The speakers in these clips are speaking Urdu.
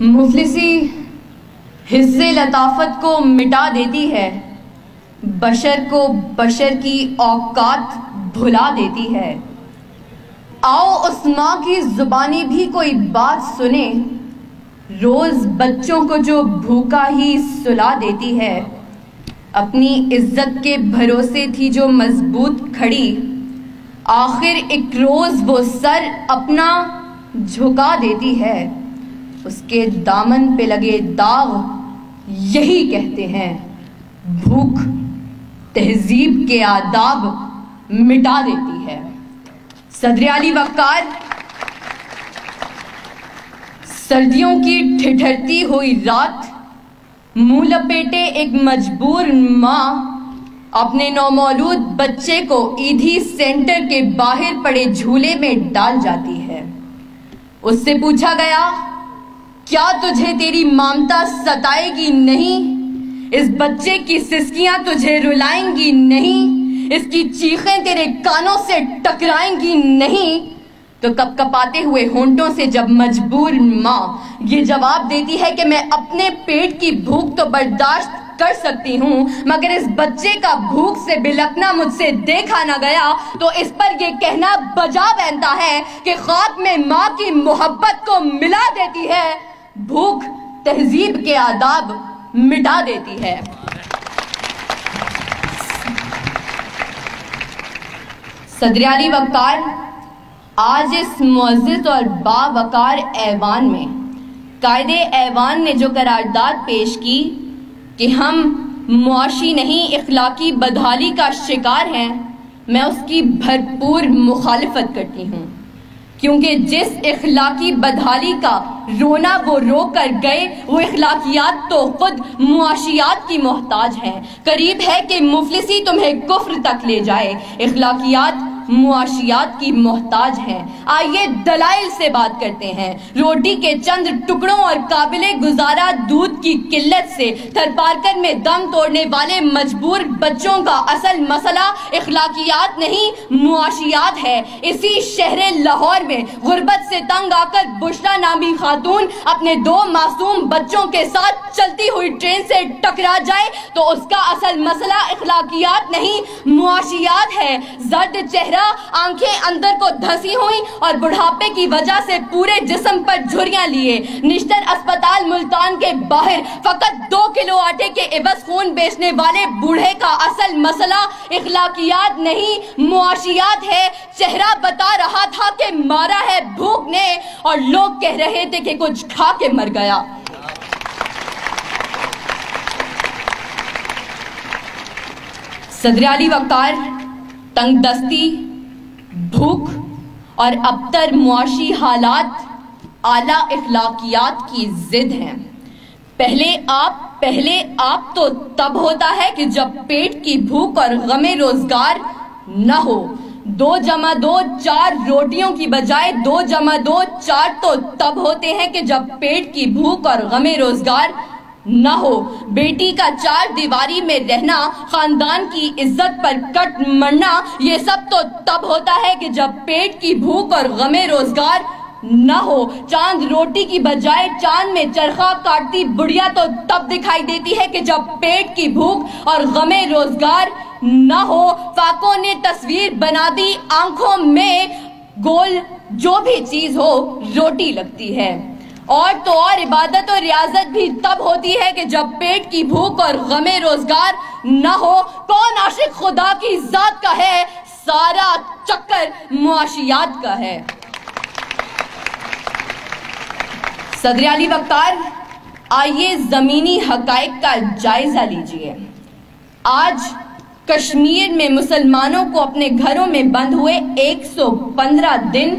مفلسی حصے لطافت کو مٹا دیتی ہے، بشر کو بشر کی اوقات بھلا دیتی ہے۔ آؤ اس ماں کی زبانی بھی کوئی بات سنے، روز بچوں کو جو بھوکا ہی سلا دیتی ہے۔ اپنی عزت کے بھروسے تھی جو مضبوط کھڑی، آخر ایک روز وہ سر اپنا جھکا دیتی ہے۔ اس کے دامن پہ لگے داغ یہی کہتے ہیں، بھوک تہذیب کے آداب مٹا دیتی ہے۔ صدر علی وقار، سردیوں کی ٹھٹھرتی ہوئی رات، منہ لپیٹے ایک مجبور ماں اپنے نومولود بچے کو ایدھی سینٹر کے باہر پڑے جھولے میں ڈال جاتی ہے۔ اس سے پوچھا گیا، کیا تجھے تیری مامتا ستائے گی نہیں؟ اس بچے کی سسکیاں تجھے رلائیں گی نہیں؟ اس کی چیخیں تیرے کانوں سے ٹکرائیں گی نہیں؟ تو کپ کپاتے ہوئے ہونٹوں سے جب مجبور ماں یہ جواب دیتی ہے کہ میں اپنے پیٹ کی بھوک تو برداشت کر سکتی ہوں، مگر اس بچے کا بھوک سے بلکنا مجھ سے دیکھا نہ گیا، تو اس پر یہ کہنا بجا بنتا ہے کہ خاک میں ماں کی محبت کو ملا دیتی ہے، بھوک تہذیب کے آداب مٹا دیتی ہے۔ صدر علی وقار آج اس معزز اور باوقار ایوان میں قائد ایوان نے جو قرارداد پیش کی کہ ہم معاشی نہیں اخلاقی بدحالی کا شکار ہیں، میں اس کی بھرپور مخالفت کرتی ہوں، کیونکہ جس اخلاقی بدحالی کا رونا وہ رو کر گئے، وہ اخلاقیات تو خود معاشیات کی محتاج ہیں۔ قریب ہے کہ مفلسی تمہیں کفر تک لے جائے، اخلاقیات معاشیات کی محتاج ہیں۔ آئیے دلائل سے بات کرتے ہیں۔ روٹی کے چند ٹکڑوں اور قابل گزارا دودھ کی قلت سے تھر پارکر میں دم توڑنے والے مجبور بچوں کا اصل مسئلہ اخلاقیات نہیں معاشیات ہے۔ اسی شہر لاہور میں غربت سے تنگ آ کر بشرا نامی خاتون اپنے 2 معصوم بچوں کے ساتھ چلتی ہوئی ٹرین سے ٹکرا جائے تو اس کا اصل مسئلہ اخلاقیات نہیں معاشیات ہے۔ زرد چہرہ، آنکھیں اندر کو دھسی ہوئی اور بڑھاپے کی وجہ سے پورے جسم پر جھریاں لیے، نشتر اسپتال ملتان کے باہر فقط 2 کلو آٹے کے عوض خون بیچنے والے بوڑھے کا اصل مسئلہ اخلاقیات نہیں معاشیات ہے۔ چہرہ بتا رہا تھا کہ مارا ہے بھوک نے، اور لوگ کہہ رہے تھے کہ کچھ کھا کے مر گیا۔ صدر علی وقار تنگ دستی، بھوک اور ابتر معاشی حالات اعلیٰ اخلاقیات کی ضد ہیں۔ پہلے آپ تو تب ہوتا ہے کہ جب پیٹ کی بھوک اور غم روزگار نہ ہو۔ 2 جمع 2 4 روٹیوں کی بجائے 2 جمع 2 4 تو تب ہوتے ہیں کہ جب پیٹ کی بھوک اور غم روزگار نہ ہو۔ بیٹی کا 4 دیواری میں رہنا، خاندان کی عزت پر کٹ مرنا، یہ سب تو تب ہوتا ہے کہ جب پیٹ کی بھوک اور غم روزگار نہ ہو۔ چاند روٹی کی بجائے چاند میں چرخہ کاٹتی بڑھیا تو تب دکھائی دیتی ہے کہ جب پیٹ کی بھوک اور غم روزگار نہ ہو۔ فاقوں نے تصویر بنا دی، آنکھوں میں گول جو بھی چیز ہو روٹی لگتی ہے۔ اور تو اور عبادت اور ریاضت بھی تب ہوتی ہے کہ جب پیٹ کی بھوک اور غم روزگار نہ ہو۔ کون عاشق خدا کی ذات کا ہے، سارا چکر معاشیات کا ہے۔ صدر علی وقار، آئیے زمینی حقائق کا جائزہ لیجئے۔ آج کشمیر میں مسلمانوں کو اپنے گھروں میں بند ہوئے 115 دن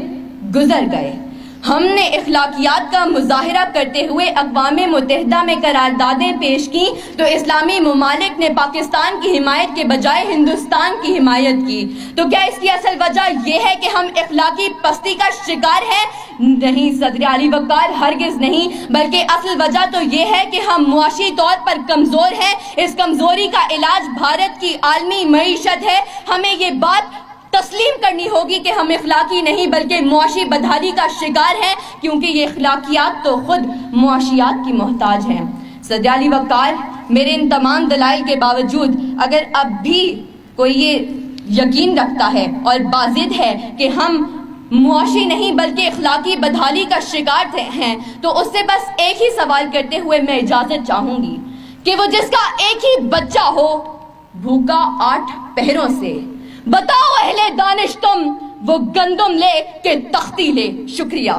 گزر گئے۔ ہم نے اخلاقیات کا مظاہرہ کرتے ہوئے اقوام متحدہ میں قراردادیں پیش کی تو اسلامی ممالک نے پاکستان کی حمایت کے بجائے ہندوستان کی حمایت کی۔ تو کیا اس کی اصل وجہ یہ ہے کہ ہم اخلاقی پستی کا شکار ہیں؟ نہیں صدر علی وقار، ہرگز نہیں، بلکہ اصل وجہ تو یہ ہے کہ ہم معاشی طور پر کمزور ہیں۔ اس کمزوری کا علاج بھارت کی عالمی معیشت ہے۔ ہمیں یہ بات تسلیم کرنی ہوگی کہ ہم اخلاقی نہیں بلکہ معاشی بدحالی کا شکار ہیں، کیونکہ یہ اخلاقیات تو خود معاشیات کی محتاج ہیں۔ صدر علی وقار، میرے ان تمام دلائل کے باوجود اگر اب بھی کوئی یہ یقین رکھتا ہے اور بازد ہے کہ ہم معاشی نہیں بلکہ اخلاقی بدحالی کا شکار ہیں، تو اس سے بس ایک ہی سوال کرتے ہوئے میں اجازت چاہوں گی کہ وہ جس کا ایک ہی بچہ ہو بھوکا 8 پہروں سے، بتاؤ اہل دانش تم وہ گندم لے کہ تختی لے۔ شکریہ۔